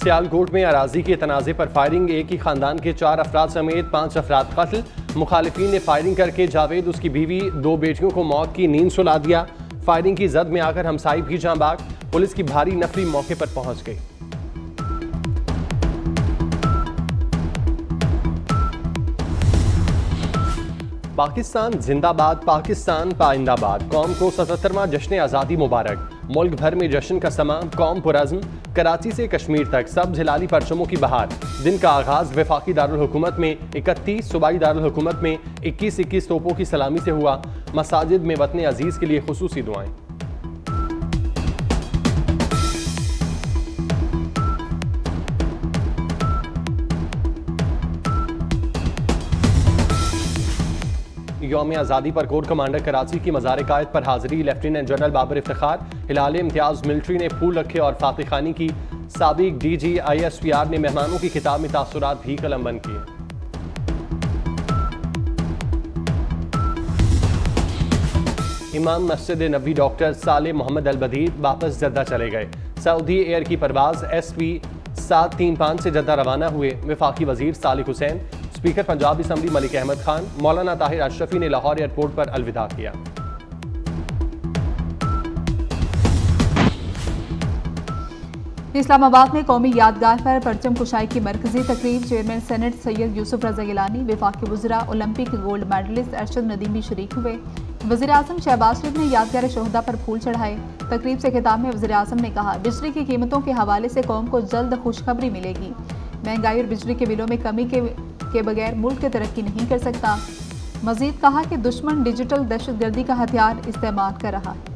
सियालकोट में अराजी के तनाज़े पर फायरिंग, एक ही खानदान के 4 अफराद समेत 5 अफराद कत्ल। मुखालिफिन ने फायरिंग करके जावेद, उसकी बीवी, 2 बेटियों को मौत की नींद सुला दिया। फायरिंग की जद में आकर हमसाई भी जाँ बाग। पुलिस की भारी नफरी मौके पर पहुंच गई। पाकिस्तान जिंदाबाद, पाकिस्तान पाइंदाबाद। कौम को 77वां जश्न आज़ादी मुबारक। मुल्क भर में जश्न का समा, कौम पुरज़्म। कराची से कश्मीर तक सब हिलाली परचमों की बहार। दिन का आगाज़ वफाकी दारुल हुकूमत में 31, सूबाई दारुल हुकूमत में 21-21 तोपों की सलामी से हुआ। मसाजिद में वतन अजीज़ के लिए खुसूसी दुआएं। यौम आज़ादी पर कोर कमांडर कराची की मज़ार कायद पर हाजिरी। लेफ्टिनेंट जनरल बाबर इफ्तिखार, हिलाल इम्तियाज़ मिलिट्री ने फूल रखे और फातिह खानी की। साबिक DG ISPR ने मेहमानों की किताब में तासुरात भी कलमबंद किए। इमाम मस्जिद नबी डॉक्टर साले मोहम्मद अल-बदीर वापस जद्दा चले गए। सऊदी एयर की परवाज SP 735 से जद्दा रवाना हुए। वफाकी वजीर सालिक हुसैन, स्पीकर पंजाब असम्बली मलिक अहमद खान, मौलाना ताहिर अशरफी ने लाहौर एयरपोर्ट पर अलविदा किया। इस्लामाबाद में कौमी यादगार पर परचम कुशाई की मरकजी तकरीब। चेयरमैन सेनेट सैयद यूसुफ रजा गिलानी, वफाकी वज़रा, Olympic gold medallist Arshad Nadeem भी शरीक हुए। वज़ीर आज़म शहबाज शरीफ ने यादगार शोहदा पर फूल चढ़ाए। तकरीब से खिताब में वज़ीर आज़म ने कहा, बिजली की कीमतों के हवाले से कौम को जल्द खुशखबरी मिलेगी। महंगाई और बिजली के बिलों में कमी के बगैर मुल्क तरक्की नहीं कर सकता। मजीद कहा कि दुश्मन डिजिटल दहशतगर्दी का हथियार इस्तेमाल कर रहा है।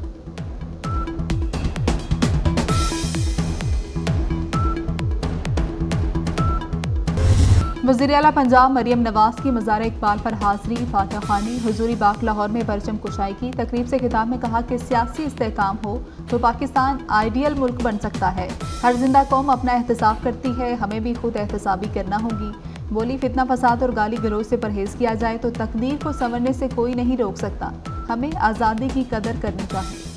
वज़ीर आला पंजाब मरियम नवाज की मज़ार इकबाल पर हाजिरी, फातिह खानी, हुजूरी बाग लाहौर में परचम कुशाई की। तकरीब से खिताब में कहा कि सियासी इस्तेहकाम हो तो पाकिस्तान आइडियल मुल्क बन सकता है। हर जिंदा कौम अपना एहतसाब करती है, हमें भी खुद एहतसाबी करना होगी। बोली, फितना फसाद और गाली गलौज से परहेज किया जाए तो तकदीर को संवरने से कोई नहीं रोक सकता। हमें आज़ादी की कदर करनी चाहिए।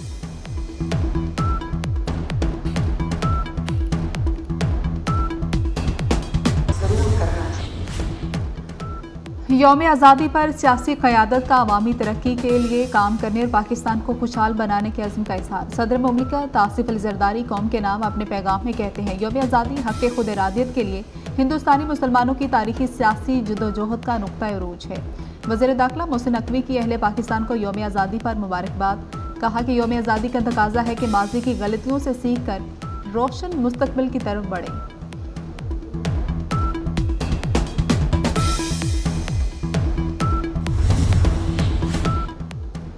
यौम आज़ादी पर सियासी क़यादत का अवामी तरक्की के लिए काम करने और पाकिस्तान को खुशहाल बनाने के अज़्म का इज़हार। सदर मुमलिकत आसिफ अली ज़रदारी कौम के नाम अपने पैगाम में कहते हैं, यौम आज़ादी हक़ खुद इरादियत के लिए हिंदुस्तानी मुसलमानों की तारीखी सियासी जदोजहद का नुक्ता अरूज है। वज़ीर दाखिला मोहसिन नकवी की अहले पाकिस्तान को यौम आज़ादी पर मुबारकबाद। कहा कि यौम आज़ादी का तकाज़ा है कि माज़ी की गलतियों से सीख कर रोशन मुस्तकबिल की तरफ बढ़े।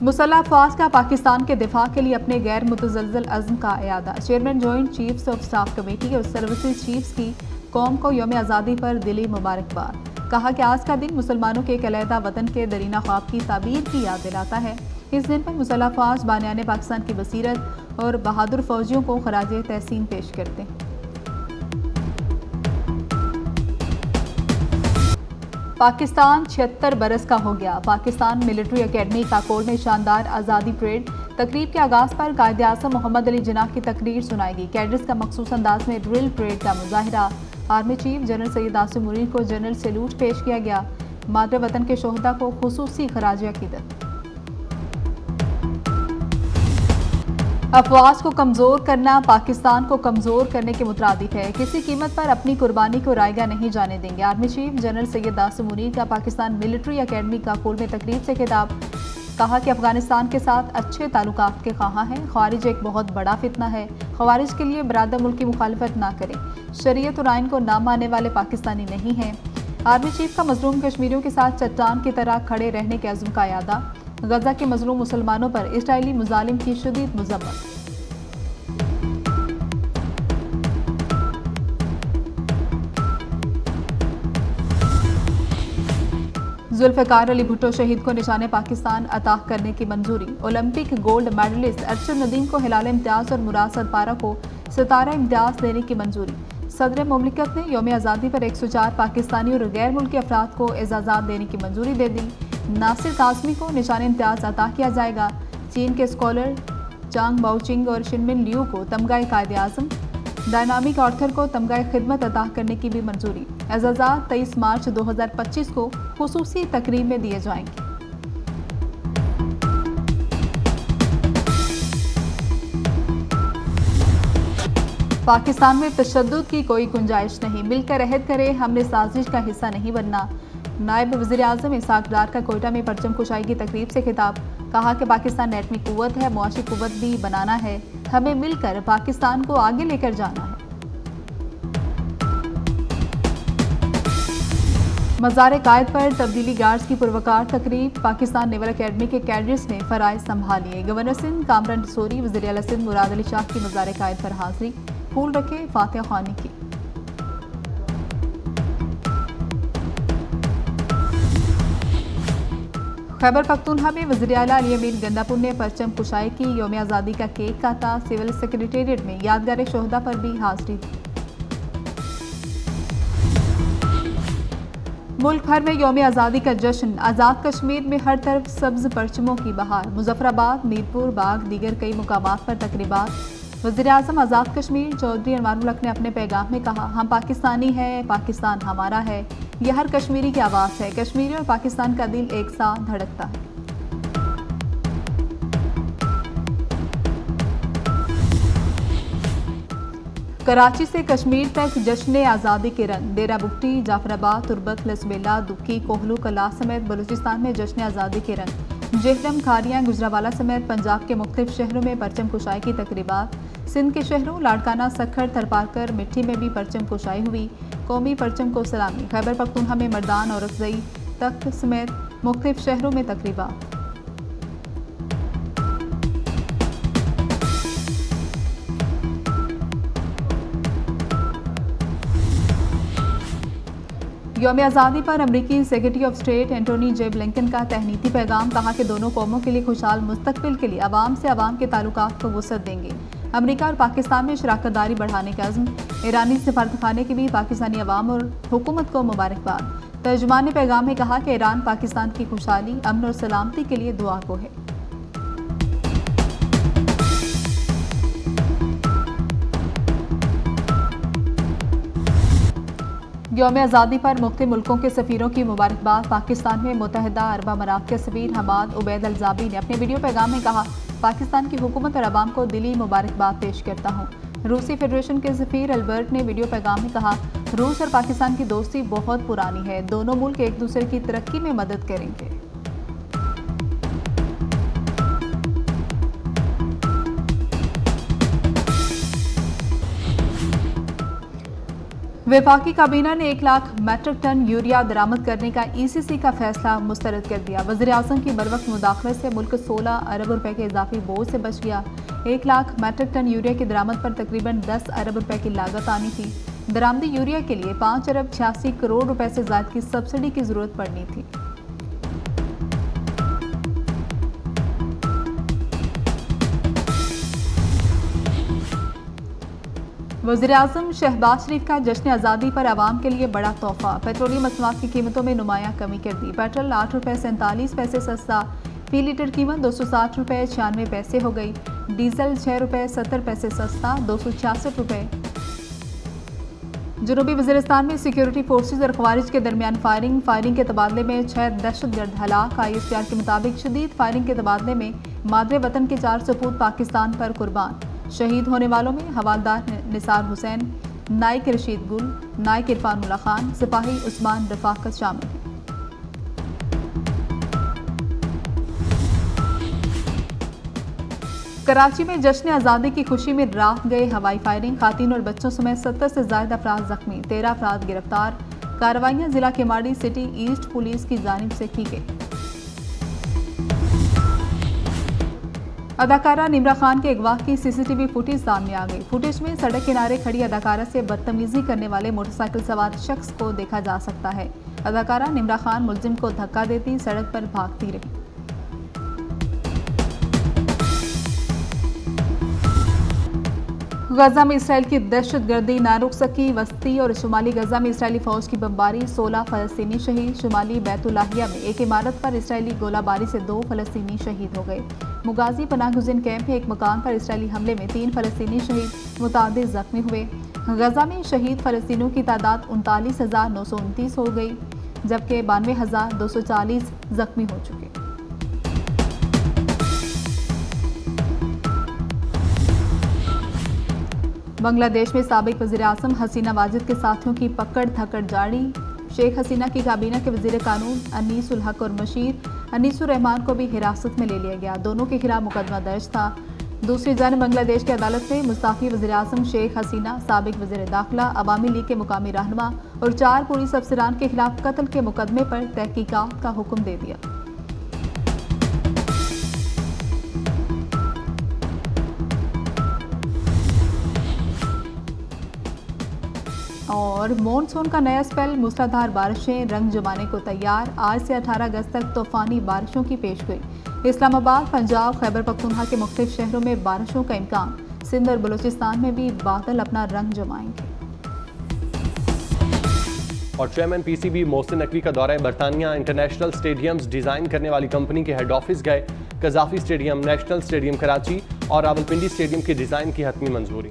मुसल्लह अफ़वाज का पाकिस्तान के दिफा के लिए अपने गैर मुतज़लज़ल अज़्म का इयादा। Chairman joint chiefs of staff committee और सर्विसेज चीफ्स की कौम को यौम आज़ादी पर दिली मुबारकबाद। कहा कि आज का दिन मुसलमानों के एक अलहदा वतन के दरीना ख्वाब की ताबीर की याद दिलाता है। इस दिन पर मुसल्लह अफ़वाज बानियान पाकिस्तान की बसीरत और बहादुर फौजियों को खराज तहसीन पेश करते हैं। पाकिस्तान 76 बरस का हो गया। पाकिस्तान मिलिट्री एकेडमी काकोड़ में शानदार आज़ादी परेड। तकरीब के आगाज़ पर कायद आज़म मोहम्मद अली जिन्ना की तकरीर सुनाएगी। कैडेट्स का मखसूस अंदाज में ड्रिल परेड का मुजाहिरा। Army chief general Syed Asim Munir को जनरल सैल्यूट पेश किया गया। मादर वतन के शोहदा को खुसूसी खराज अकीदत। अफवाज को कमज़ोर करना पाकिस्तान को कमज़ोर करने के मुतरादिफ है। किसी कीमत पर अपनी कुर्बानी को रायगा नहीं जाने देंगे। Army chief general Syed Asim Munir का पाकिस्तान मिलिट्री एकेडमी काकोड़ में तकरीब से खिताब। कहा कि अफगानिस्तान के साथ अच्छे ताल्लुकात के ख्वाहां हैं। ख्वारिज एक बहुत बड़ा फितना है। ख्वारिज के लिए बरादर मुल्क की मुखालफत ना करें। शरीयत और आइन को ना मानने वाले पाकिस्तानी नहीं हैं। आर्मी चीफ का मजलूम कश्मीरियों के साथ चट्टान की तरह खड़े रहने के अज़्म का यादा। गजा के मजलूम मुसलमानों पर इसराइली मुजालिम की शदीद मज़म्मत। जुल्फ़िकार अली भुट्टो शहीद को निशाने पाकिस्तान अता करने की मंजूरी। Olympic gold medallist Arshad Nadeem को हिलाल इम्तियाज़ और मुराद सदपारा को सितारा इम्तियाज़ देने की मंजूरी। सदर मुमलिकत ने यौम आज़ादी पर 104 पाकिस्तानी और गैर मुल्की अफराद को एजाज़ात देने की मंजूरी दे दी। नासिर काज़मी को निशान इम्तियाज़ अता किया जाएगा। चीन के स्कॉलर चांग बाओचिंग और शिनमिन लियू को तमगा कायद आज़म। डायनामिक ऑर्थर को तमगाए खिदमत अता करने की भी मंजूरी। एजाज़ात 23 मार्च 2025 को खुसूसी तकरीब में दिए जाएंगे। पाकिस्तान में तशद्दुद की कोई गुंजाइश नहीं, मिलकर अहद करे, हमने साजिश का हिस्सा नहीं बनना। नायब वज़ीर आज़म इसहाक डार का कोयटा में परचम कुशाई की तकरीब से खिताब। कहा कि पाकिस्तान एटमी कुव्वत है, मुआशी कुव्वत भी बनाना है, हमें मिलकर पाकिस्तान को आगे लेकर जाना है। मज़ार कायद पर तब्दीली गार्ड्स की पुरवकार तकरीब। पाकिस्तान नेवल अकेडमी के कैडेट्स ने फ़राइज़ संभालिए। गवर्नर सिंध कामरान डिसोरी, वज़ीर आला सिंध मुराद अली शाह की मज़ार कायद पर हाजिरी, फूल रखे, फातिहा ख्वानी की। खैबर पख्तूनख्वा में वज़ीर आला अली अमीन गंडापुर ने परचम कुशाई की। यौम आज़ादी का केक काटा। सिविल सेक्रेटेरिएट में यादगार शोहदा पर भी हाजिरी दी। मुल्क भर में यौम आज़ादी का जश्न। आज़ाद कश्मीर में हर तरफ सब्ज परचमों की बहार। मुजफ्फराबाद, मीरपुर, बाग, दीगर कई मुकामात पर तकरीबात। वज़ीर आज़म आज़ाद कश्मीर चौधरी अनवारुल हक ने अपने पैगाम में कहा, हम पाकिस्तानी हैं, पाकिस्तान हमारा है, यह हर कश्मीरी की आवाज़ है। कश्मीरी और पाकिस्तान का दिल एक साथ धड़कता है। कराची से कश्मीर तक जश्न आज़ादी के रंग। डेरा बुगटी, जाफराबाद, तुरबत, लसबेला, दुक्की, कोहलू, कला समेत बलूचिस्तान में जश्न आज़ादी के रंग। जेहलम, खारियां, गुजरावाला समेत पंजाब के मुख्तलिफ शहरों में परचम कुशाई की तकरीबात। सिंध के शहरों लाड़काना, सखर, थरपारकर, मिट्टी में भी परचम कुशाई हुई। कौमी परचम को सलामी। खैबर पख्तूनख्वा में मर्दान, औरकजई, तख्त समेत मुख्तलिफ शहरों में तकरीबात। यौम आज़ादी पर अमरीकी secretary of state Antony J Blinken का तहनीती पैगाम। कहा कि दोनों कौमों के लिए खुशहाल मुस्तकबिल के लिए अवाम से अवाम के ताल्लुकात को वुसअत देंगे। अमरीका और पाकिस्तान में शराकतदारी बढ़ाने का अज़्म। ईरानी सफारतखाने की भी पाकिस्तानी अवाम और हुकूमत को मुबारकबाद। तर्जुमान ने पैगाम में कहा कि ईरान पाकिस्तान की खुशहाली, अमन और सलामती के लिए दुआ को है। यौम आज़ादी पर मुख्तलिफ मुल्कों के सफ़ीरों की मुबारकबाद। पाकिस्तान में मुत्तहिदा अरब अमारात के सफ़ीर हमाद उबैद अलजाबी ने अपने वीडियो पैगाम में कहा, पाकिस्तान की हुकूमत और अवाम को दिली मुबारकबाद पेश करता हूँ। रूसी फेडरेशन के सफ़ीर अल्बर्ट ने वीडियो पैगाम में कहा, रूस और पाकिस्तान की दोस्ती बहुत पुरानी है, दोनों मुल्क एक दूसरे की तरक्की में मदद करेंगे। वफाकी काबीना ने 1 लाख मेट्रिक टन यूरिया दरामद करने का ECC का फैसला मुस्तरद कर दिया। वज़ीर आज़म की बरवक्त मुदाखलत से मुल्क 16 अरब रुपए के इजाफी बोझ से बच गया। 1 लाख मेट्रिक टन यूरिया की दरामद पर तकरीबन 10 अरब रुपए की लागत आनी थी। दरामदी यूरिया के लिए 5 अरब 86 करोड़ रुपए से ज़ायद की सब्सिडी की जरूरत पड़नी थी। वज़ीर आज़म शहबाज शरीफ का जश्न आज़ादी पर आवाम के लिए बड़ा तोहफा। पेट्रोलियम मसनूआत की कीमतों में नुमायां कमी कर दी। पेट्रोल 8 रुपये 47 पैसे सस्ता, फी लीटर कीमत 260 रुपये 96 पैसे हो गई। डीजल 6 रुपये 70 पैसे सस्ता, 266 रुपये। जनूबी वज़ीरिस्तान में सिक्योरिटी फोर्सेज और खवारिज के दरमियान फायरिंग के तबादले में 6 दहशतगर्द हलाक। ISPR के मुताबिक शदीद फायरिंग के तबादले में मादरे वतन के 4 सपूत पाकिस्तान पर कुर्बान। शहीद होने वालों में हवालदार निसार हुसैन, नाइक रशीद गुल, नाइक इरफानुल्लाह खान, सिपाही उस्मान रफाकत शामिल हैं। कराची में जश्न आज़ादी की खुशी में रात गए हवाई फायरिंग। खातून और बच्चों समेत 70 से ज्यादा अफराद जख्मी, 13 अफराद गिरफ्तार। कार्रवाइयां जिला केमाड़ी सिटी ईस्ट पुलिस की जानिब से की गई। अदाकारा निम्रा खान के अगवा की CCTV फुटेज सामने आ गई। फुटेज में सड़क किनारे खड़ी अदाकारा से बदतमीजी करने वाले मोटरसाइकिल सवार शख्स को देखा जा सकता है। अदाकारा निम्रा खान मुलजिम को धक्का देती सड़क पर भागती रही। गजा में इसराइल की दहशतगर्दी ना रुक सकी। वस्ती और शुमाली गजा में इसराइली फौज की बमबारी, 16 फलस्तीनी शहीद। शुमाली बैतुल्लाहिया में एक इमारत पर इसराइली गोलाबारी से 2 फलस्तीनी शहीद हो गए। मुगाजी पनाहगुज़ीन कैंप में एक मकान पर इसराइली हमले में 3 फलस्तीनी शहीद, मुतादिद जख्मी हुए। गजा में शहीद फलस्तीनियों की तादाद 39,929 हो गई, जबकि 92,240 जख्मी हो चुके। बांग्लादेश में साबिक वज़ीर-ए-आज़म हसीना वाजिद के साथियों की पकड़ धकड़ जारी। शेख हसीना की काबीना के वज़ीर कानून अनीसुल हक और मशीर अनीसुर रहमान को भी हिरासत में ले लिया गया। दोनों के खिलाफ मुकदमा दर्ज था। दूसरी जानब बांग्लादेश की अदालत ने मुस्ताफी वज़ीर-ए-आज़म शेख हसीना, साबिक वज़ीर दाखिला, अवामी लीग के मुकामी रहनुमा और 4 पुलिस अफसरान के खिलाफ कत्ल के मुकदमे पर तहकीकात का हुक्म दे दिया। और मॉनसून का नया स्पेल, मूसलाधार बारिशें रंग जमाने को तैयार। आज से 18 अगस्त तक तूफानी बारिशों की पेशगोई। इस्लामाबाद, पंजाब, खैबर पख्तूनख्वा के मुख्तलिफ शहरों में बारिशों का इम्कान। सिंध और बलूचिस्तान में भी बादल अपना रंग जमाएंगे। और चेयरमैन पीसीबी मोहसिन नकवी का दौरा बरतानिया। इंटरनेशनल स्टेडियम्स डिजाइन करने वाली कंपनी के हेड ऑफिस गए। Gaddafi stadium, national stadium Karachi और रावलपिंडी स्टेडियम के डिजाइन की हतमी मंजूरी।